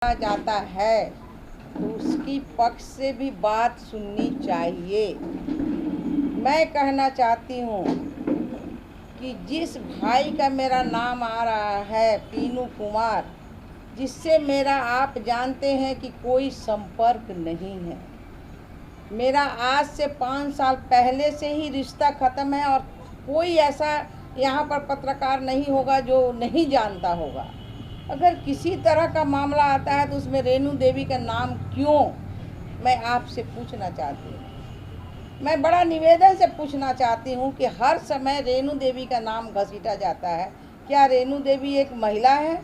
जाता है तो उसकी पक्ष से भी बात सुननी चाहिए। मैं कहना चाहती हूँ कि जिस भाई का मेरा नाम आ रहा है पीनू कुमार, जिससे मेरा आप जानते हैं कि कोई संपर्क नहीं है, मेरा आज से 5 साल पहले से ही रिश्ता ख़त्म है और कोई ऐसा यहाँ पर पत्रकार नहीं होगा जो नहीं जानता होगा। अगर किसी तरह का मामला आता है तो उसमें रेणु देवी का नाम क्यों, मैं आपसे पूछना चाहती हूँ। मैं बड़ा निवेदन से पूछना चाहती हूँ कि हर समय रेणु देवी का नाम घसीटा जाता है। क्या रेणु देवी एक महिला है?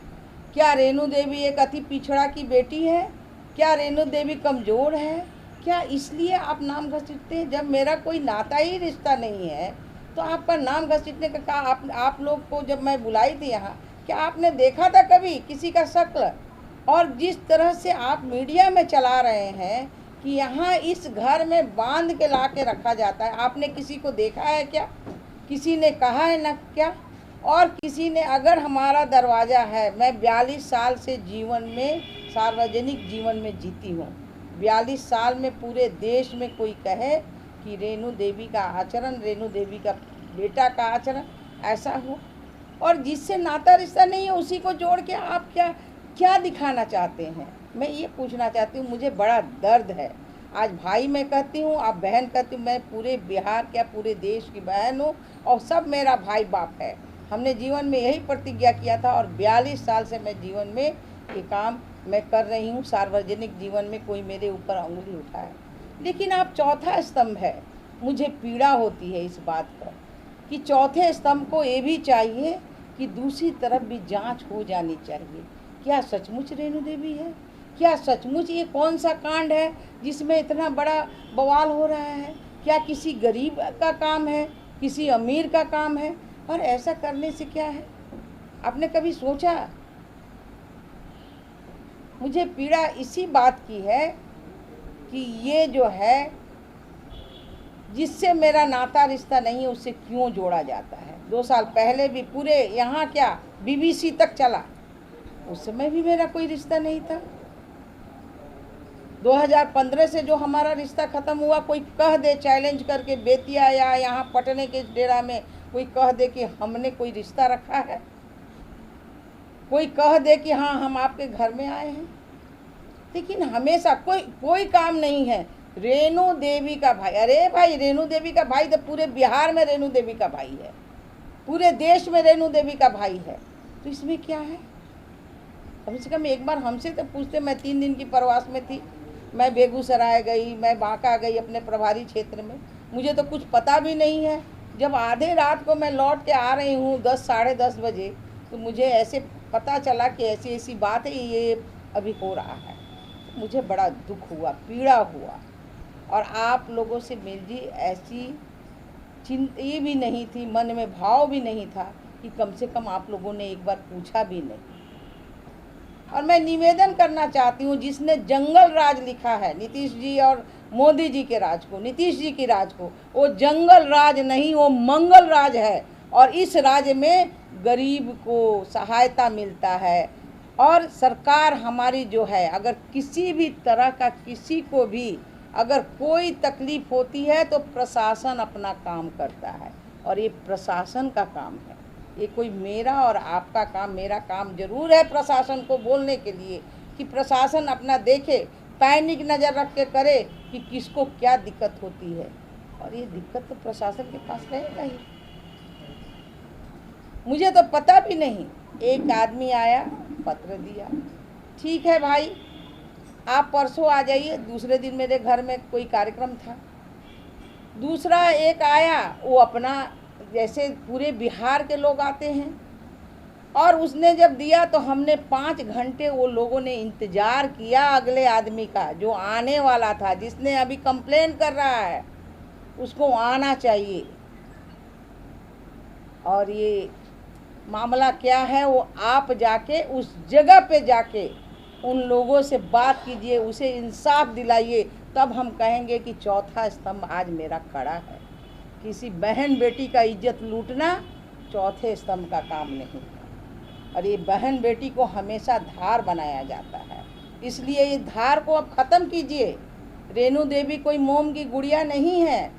क्या रेणु देवी एक अति पिछड़ा की बेटी है? क्या रेणु देवी कमज़ोर है? क्या इसलिए आप नाम घसीटते हैं? जब मेरा कोई नाता ही रिश्ता नहीं है तो आपका नाम घसीटने का कहा। आप लोग को जब मैं बुलाई थी यहाँ, क्या आपने देखा था कभी किसी का शक्ल? और जिस तरह से आप मीडिया में चला रहे हैं कि यहाँ इस घर में बांध के ला के रखा जाता है, आपने किसी को देखा है क्या? किसी ने कहा है ना क्या? और किसी ने, अगर हमारा दरवाज़ा है, मैं 42 साल से जीवन में, सार्वजनिक जीवन में जीती हूँ। 42 साल में पूरे देश में कोई कहे कि रेणु देवी का आचरण, रेणु देवी का बेटा का आचरण ऐसा हो, और जिससे नाता रिश्ता नहीं है उसी को जोड़ के आप क्या दिखाना चाहते हैं? मैं ये पूछना चाहती हूँ। मुझे बड़ा दर्द है। आज भाई मैं कहती हूँ, आप बहन कहती हूँ। मैं पूरे बिहार क्या पूरे देश की बहन हूँ और सब मेरा भाई बाप है। हमने जीवन में यही प्रतिज्ञा किया था और 42 साल से मैं जीवन में ये काम मैं कर रही हूँ। सार्वजनिक जीवन में कोई मेरे ऊपर उंगली उठाए, लेकिन आप चौथा स्तंभ है। मुझे पीड़ा होती है इस बात पर कि चौथे स्तंभ को ये भी चाहिए कि दूसरी तरफ भी जांच हो जानी चाहिए। क्या सचमुच रेणु देवी है? क्या सचमुच ये कौन सा कांड है जिसमें इतना बड़ा बवाल हो रहा है? क्या किसी गरीब का काम है, किसी अमीर का काम है? और ऐसा करने से क्या है? आपने कभी सोचा? मुझे पीड़ा इसी बात की है कि ये जो है, जिससे मेरा नाता रिश्ता नहीं है उससे क्यों जोड़ा जाता है। 2 साल पहले भी पूरे यहाँ क्या BBC तक चला, उस समय भी मेरा कोई रिश्ता नहीं था। 2015 से जो हमारा रिश्ता ख़त्म हुआ, कोई कह दे चैलेंज करके बेतिया या यहाँ पटने के डेरा में कोई कह दे कि हमने कोई रिश्ता रखा है, कोई कह दे कि हाँ हम आपके घर में आए हैं, लेकिन हमेशा कोई काम नहीं है। रेणु देवी का भाई, अरे भाई रेणु देवी का भाई तो पूरे बिहार में रेणु देवी का भाई है, पूरे देश में रेणु देवी का भाई है, तो इसमें क्या है? कम से कम एक बार हमसे तो पूछते। मैं 3 दिन की प्रवास में थी, मैं बेगूसराय गई, मैं बांका गई अपने प्रभारी क्षेत्र में, मुझे तो कुछ पता भी नहीं है। जब आधे रात को मैं लौट के आ रही हूँ 10 साढ़े 10 बजे, तो मुझे ऐसे पता चला कि ऐसी ऐसी बात है, ये अभी हो रहा है। मुझे बड़ा दुख हुआ, पीड़ा हुआ, और आप लोगों से मेरी ऐसी चिंता भी नहीं थी, मन में भाव भी नहीं था कि कम से कम आप लोगों ने एक बार पूछा भी नहीं। और मैं निवेदन करना चाहती हूँ, जिसने जंगल राज लिखा है नीतीश जी और मोदी जी के राज को, नीतीश जी की राज को, वो जंगल राज नहीं, वो मंगल राज है। और इस राज्य में गरीब को सहायता मिलता है, और सरकार हमारी जो है, अगर किसी भी तरह का किसी को भी अगर कोई तकलीफ होती है तो प्रशासन अपना काम करता है, और ये प्रशासन का काम है। ये कोई मेरा और आपका काम, मेरा काम जरूर है प्रशासन को बोलने के लिए कि प्रशासन अपना देखे, पैनिक नज़र रख के करे कि किसको क्या दिक्कत होती है, और ये दिक्कत तो प्रशासन के पास रहेगा ही। मुझे तो पता भी नहीं, एक आदमी आया, पत्र दिया, ठीक है भाई आप परसों आ जाइए। दूसरे दिन मेरे घर में कोई कार्यक्रम था। दूसरा एक आया, वो अपना जैसे पूरे बिहार के लोग आते हैं, और उसने जब दिया तो हमने 5 घंटे वो लोगों ने इंतज़ार किया अगले आदमी का, जो आने वाला था, जिसने अभी कंप्लेन कर रहा है, उसको आना चाहिए। और ये मामला क्या है, वो आप जाके उस जगह पे जाके उन लोगों से बात कीजिए, उसे इंसाफ दिलाइए, तब हम कहेंगे कि चौथा स्तंभ आज मेरा खड़ा है। किसी बहन बेटी का इज्जत लूटना चौथे स्तंभ का काम नहीं है, और ये बहन बेटी को हमेशा धार बनाया जाता है। इसलिए इस धार को अब ख़त्म कीजिए। रेणु देवी कोई मोम की गुड़िया नहीं है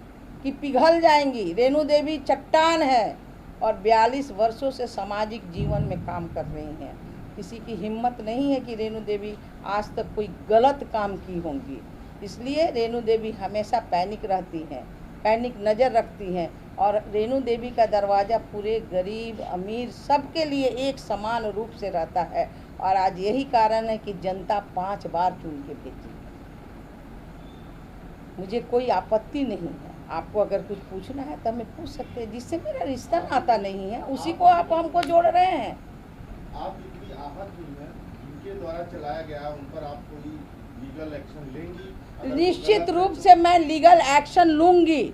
कि पिघल जाएंगी। रेणु देवी चट्टान है और 42 वर्षों से सामाजिक जीवन में काम कर रही हैं। किसी की हिम्मत नहीं है कि रेणु देवी आज तक कोई गलत काम की होंगी। इसलिए रेणु देवी हमेशा पैनिक रहती हैं, पैनिक नज़र रखती हैं और रेणु देवी का दरवाज़ा पूरे गरीब अमीर सबके लिए एक समान रूप से रहता है। और आज यही कारण है कि जनता 5 बार चुन के भेजी। मुझे कोई आपत्ति नहीं है, आपको अगर कुछ पूछना है तो हमें पूछ सकते हैं। जिससे मेरा रिश्ता नाता नहीं है उसी को आप हमको जोड़ रहे हैं। आप जितनी आहत हुई हैं, जिनके द्वारा चलाया गया उन पर आप कोई लीगल एक्शन लेंगी? निश्चित रूप से मैं लीगल एक्शन लूंगी।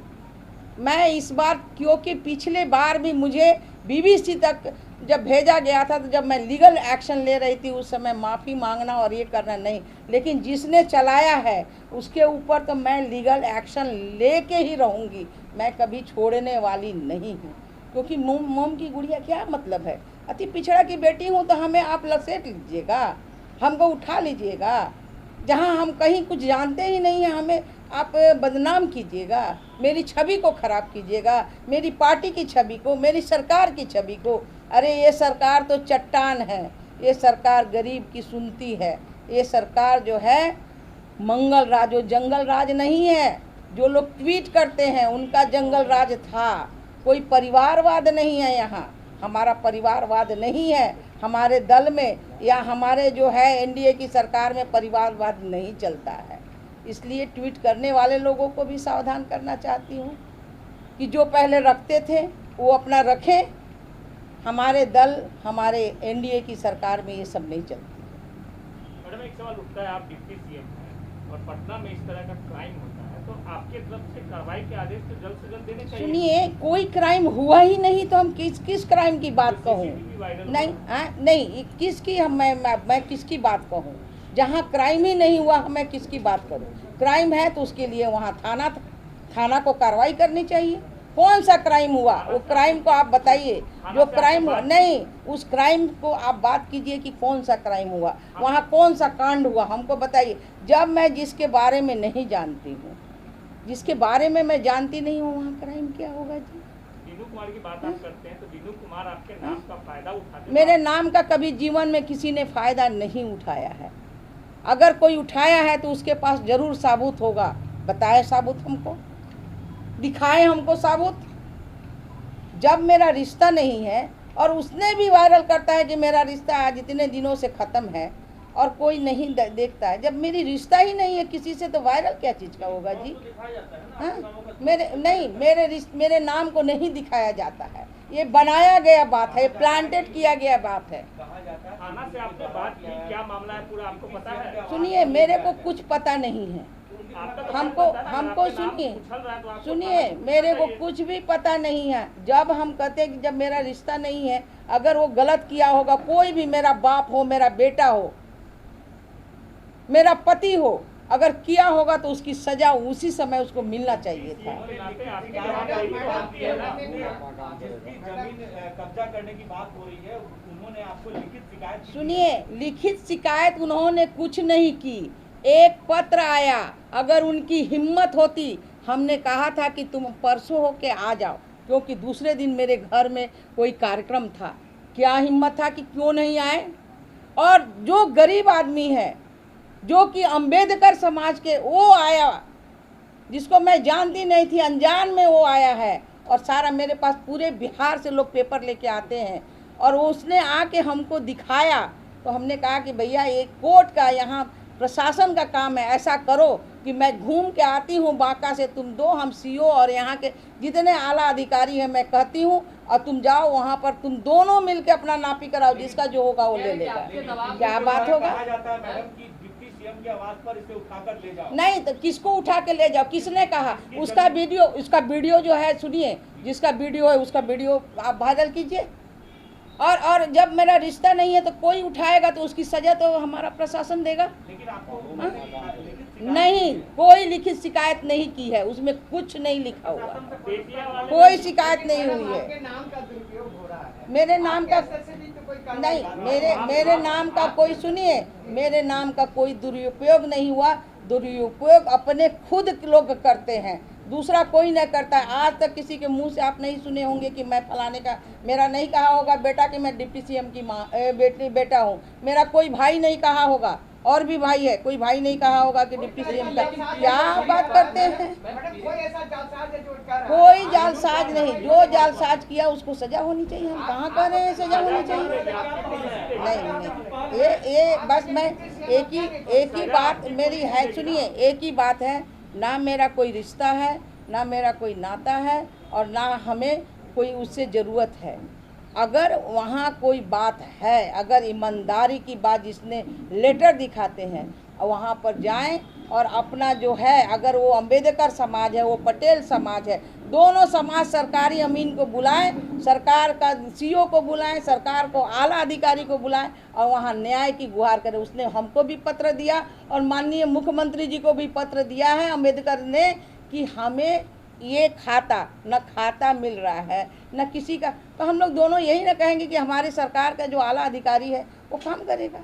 मैं इस बार, क्योंकि पिछले बार भी मुझे बीबीसी तक जब भेजा गया था तो जब मैं लीगल एक्शन ले रही थी उस समय माफ़ी मांगना और ये करना नहीं, लेकिन जिसने चलाया है उसके ऊपर तो मैं लीगल एक्शन लेके ही रहूँगी। मैं कभी छोड़ने वाली नहीं हूँ, क्योंकि मोम की गुड़िया क्या मतलब है। अति पिछड़ा की बेटी हूँ तो हमें आप लसेट लीजिएगा, हमको उठा लीजिएगा। जहाँ हम कहीं कुछ जानते ही नहीं हैं हमें आप बदनाम कीजिएगा, मेरी छवि को ख़राब कीजिएगा, मेरी पार्टी की छवि को, मेरी सरकार की छवि को। अरे ये सरकार तो चट्टान है, ये सरकार गरीब की सुनती है। ये सरकार जो है मंगल राज, जो जंगल राज नहीं है। जो लोग ट्वीट करते हैं उनका जंगल राज था। कोई परिवारवाद नहीं है यहाँ, हमारा परिवारवाद नहीं है। हमारे दल में या हमारे जो है एनडीए की सरकार में परिवारवाद नहीं चलता है। इसलिए ट्वीट करने वाले लोगों को भी सावधान करना चाहती हूँ कि जो पहले रखते थे वो अपना रखें। हमारे दल, हमारे एनडीए की सरकार में ये सब नहीं चलती। मैडम एक सवाल उठता है, आप डिप्टी सीएम हैं और पटना में इस तरह का क्राइम होता है तो आपके तरफ से कार्रवाई के आदेश तो जल्द से जल्द देने चाहिए। सुनिए, कोई क्राइम हुआ ही नहीं तो हम किस क्राइम की बात कहूँ? नहीं, किसकी मैं किसकी बात कहूँ? जहाँ क्राइम ही नहीं हुआ मैं किसकी बात करूँ? क्राइम है तो उसके लिए वहाँ थाना को कार्रवाई करनी चाहिए। कौन सा क्राइम हुआ? वो क्राइम को आप बताइए। जो क्राइम हुआ नहीं, उस क्राइम को आप बात कीजिए कि कौन सा क्राइम हुआ, वहाँ कौन सा कांड हुआ, हमको बताइए। जब मैं जिसके बारे में नहीं जानती हूँ, जिसके बारे में मैं जानती नहीं हूँ, वहाँ क्राइम क्या होगा जी? दीनू कुमार की बात आप करते हैं तो दीनू कुमार आपके नाम का फायदा उठाते हैं? मेरे नाम का कभी जीवन में किसी ने फायदा नहीं उठाया है। अगर कोई उठाया है तो उसके पास जरूर साबुत होगा। बताए साबुत, हमको दिखाए, हमको साबुत। जब मेरा रिश्ता नहीं है और उसने भी वायरल करता है कि मेरा रिश्ता आज इतने दिनों से ख़त्म है और कोई नहीं देखता है। जब मेरी रिश्ता ही नहीं है किसी से तो वायरल क्या चीज़ का होगा जी? हाँ, मेरे नाम को नहीं दिखाया जाता है। ये बनाया गया बात है, प्लांटेड किया गया बात है। थाना से आपने बात की, क्या मामला है पूरा आपको पता है? सुनिए, मेरे को कुछ पता नहीं है। हमको सुनिए, मेरे को कुछ भी पता नहीं है। जब हम कहते हैं कि जब मेरा रिश्ता नहीं है, अगर वो गलत किया होगा, कोई भी, मेरा बाप हो, मेरा बेटा हो, मेरा पति हो, अगर किया होगा तो उसकी सजा उसी समय उसको मिलना चाहिए था। कब्जा करने की बात हो रही है, उन्होंने आपको लिखित शिकायत? सुनिए, लिखित शिकायत उन्होंने कुछ नहीं की। एक पत्र आया। अगर उनकी हिम्मत होती, हमने कहा था कि तुम परसों होके आ जाओ, क्योंकि दूसरे दिन मेरे घर में कोई कार्यक्रम था। क्या हिम्मत था कि क्यों नहीं आए? और जो गरीब आदमी है, जो कि अंबेडकर समाज के, वो आया, जिसको मैं जानती नहीं थी, अनजान में वो आया है। और सारा मेरे पास पूरे बिहार से लोग पेपर लेके आते हैं और उसने आके हमको दिखाया। तो हमने कहा कि भैया ये कोर्ट का, यहाँ प्रशासन का काम है, ऐसा करो कि मैं घूम के आती हूँ बांका से, तुम दो, हम सीओ और यहाँ के जितने आला अधिकारी हैं मैं कहती हूँ, और तुम जाओ वहाँ पर, तुम दोनों मिलके अपना नापी कराओ, जिसका जो होगा वो ले लेगा। क्या बात होगा? सीएम की आवाज पर इसे उठाकर ले जाओ। नहीं तो किसको उठा के ले जाओ? किसने कहा? उसका वीडियो जो है, सुनिए, जिसका वीडियो है उसका वीडियो आप वायरल कीजिए। और जब मेरा रिश्ता नहीं है तो कोई उठाएगा तो उसकी सजा तो हमारा प्रशासन देगा। लेकिन आपको नहीं, कोई लिखित शिकायत नहीं की है, उसमें कुछ नहीं लिखा हुआ, कोई शिकायत नहीं हुई है। नाम का दुरुपयोग हो रहा है। मेरे नाम का नहीं, मेरे नाम का कोई, सुनिए, मेरे नाम का कोई दुरुपयोग नहीं हुआ। दुरुपयोग अपने खुद लोग करते हैं, दूसरा कोई नहीं करता है। आज तक किसी के मुंह से आप नहीं सुने होंगे कि मैं फलाने का, मेरा नहीं कहा होगा बेटा कि मैं डिप्टी सीएम की माँ बेटा हूँ। मेरा कोई भाई नहीं कहा होगा, और भी भाई है, कोई भाई नहीं कहा होगा कि डिप्टी सीएम का। क्या बात करते हैं? कोई जालसाज नहीं, जो जालसाज किया उसको सजा होनी चाहिए। हम कहाँ कह रहे हैं सजा होनी चाहिए? नहीं, ये बस मैं एक ही बात मेरी है, सुनिए, एक ही बात है, ना मेरा कोई रिश्ता है, ना मेरा कोई नाता है, और ना हमें कोई उससे ज़रूरत है। अगर वहाँ कोई बात है, अगर ईमानदारी की बात, जिसने लेटर दिखाते हैं, वहाँ पर जाएं और अपना जो है, अगर वो अंबेडकर समाज है, वो पटेल समाज है, दोनों समाज सरकारी अमीन को बुलाएं, सरकार का सीओ को बुलाएं, सरकार को आला अधिकारी को बुलाएं, और वहाँ न्याय की गुहार करें। उसने हमको भी पत्र दिया और माननीय मुख्यमंत्री जी को भी पत्र दिया है अंबेडकर ने कि हमें ये खाता मिल रहा है, न किसी का। तो हम लोग दोनों यही ना कहेंगे कि हमारी सरकार का जो आला अधिकारी है वो काम करेगा।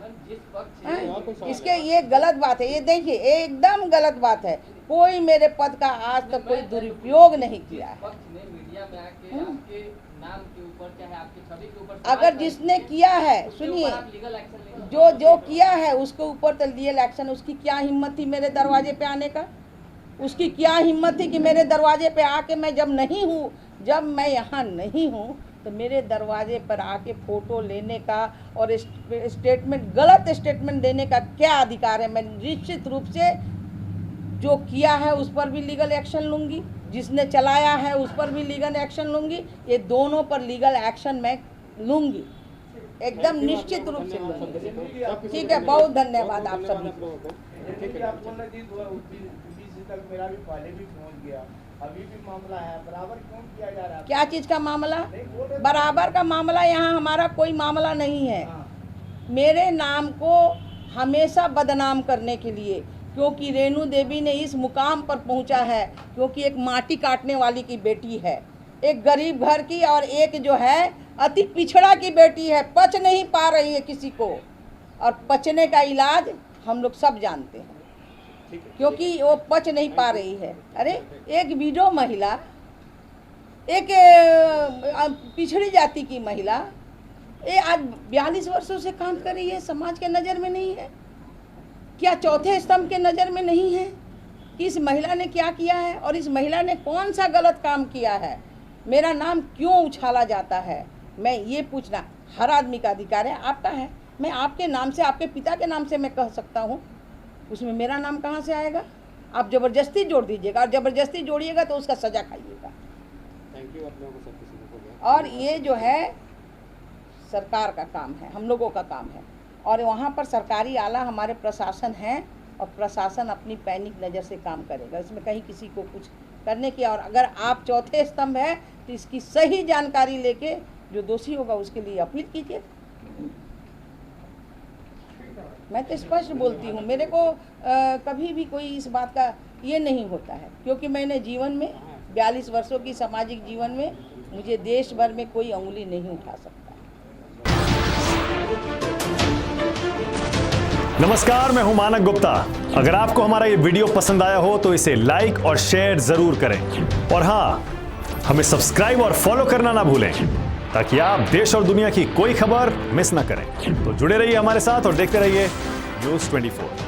इसके ये गलत बात है, ये देखिए एकदम गलत बात है। कोई मेरे पद का आज तक कोई दुरुपयोग नहीं किया है। अगर जिसने किया है, सुनिए, जो किया है उसके ऊपर तो लीगल एक्शन। उसकी क्या हिम्मत थी मेरे दरवाजे पे आने का? उसकी क्या हिम्मत थी कि मेरे दरवाजे पे आके, मैं जब मैं यहाँ नहीं हूँ तो मेरे दरवाजे पर आके फ़ोटो लेने का और गलत स्टेटमेंट देने का क्या अधिकार है? मैं निश्चित रूप से जो किया है उस पर भी लीगल एक्शन लूँगी, जिसने चलाया है उस पर भी लीगल एक्शन लूँगी। ये दोनों पर लीगल एक्शन मैं लूँगी, एकदम निश्चित रूप से लूँगी। ठीक है, बहुत धन्यवाद आप सभी को। मेरा भी पहले भी पहुंच गया, अभी भी मामला है, बराबर क्यों किया जा रहा है? क्या चीज़ का मामला? बराबर का मामला यहाँ हमारा कोई मामला नहीं है। मेरे नाम को हमेशा बदनाम करने के लिए, क्योंकि रेणु देवी ने इस मुकाम पर पहुँचा है क्योंकि एक माटी काटने वाली की बेटी है, एक गरीब घर की, और एक जो है अति पिछड़ा की बेटी है, पच नहीं पा रही है किसी को, और पचने का इलाज हम लोग सब जानते हैं, क्योंकि वो पच नहीं पा रही है। अरे एक विडो महिला, एक पिछड़ी जाति की महिला, ये आज 42 वर्षों से काम कर रही है, समाज के नज़र में नहीं है क्या? चौथे स्तंभ के नज़र में नहीं है कि इस महिला ने क्या किया है और इस महिला ने कौन सा गलत काम किया है? मेरा नाम क्यों उछाला जाता है? मैं ये पूछना, हर आदमी का अधिकार है, आपका है। मैं आपके नाम से, आपके पिता के नाम से मैं कह सकता हूँ, उसमें मेरा नाम कहाँ से आएगा? आप ज़बरदस्ती जोड़ दीजिएगा, और ज़बरदस्ती जोड़िएगा तो उसका सज़ा खाइएगा। Thank you. आप लोगों को सब किसी और ये जो है सरकार का काम है, हम लोगों का काम है, और वहाँ पर सरकारी आला हमारे प्रशासन है, और प्रशासन अपनी पैनिक नज़र से काम करेगा। इसमें कहीं किसी को कुछ करने की, और अगर आप चौथे स्तंभ है तो इसकी सही जानकारी लेके जो दोषी होगा उसके लिए अपील कीजिए। मैं तो स्पष्ट बोलती हूँ, मेरे को कभी भी कोई इस बात का ये नहीं होता है, क्योंकि मैंने जीवन में 42 वर्षों की सामाजिक जीवन में मुझे देश भर में कोई उंगली नहीं उठा सकता। नमस्कार, मैं हूं मानक गुप्ता। अगर आपको हमारा ये वीडियो पसंद आया हो तो इसे लाइक और शेयर जरूर करें, और हाँ, हमें सब्सक्राइब और फॉलो करना ना भूलें ताकि आप देश और दुनिया की कोई खबर मिस ना करें। तो जुड़े रहिए हमारे साथ और देखते रहिए न्यूज़ 24।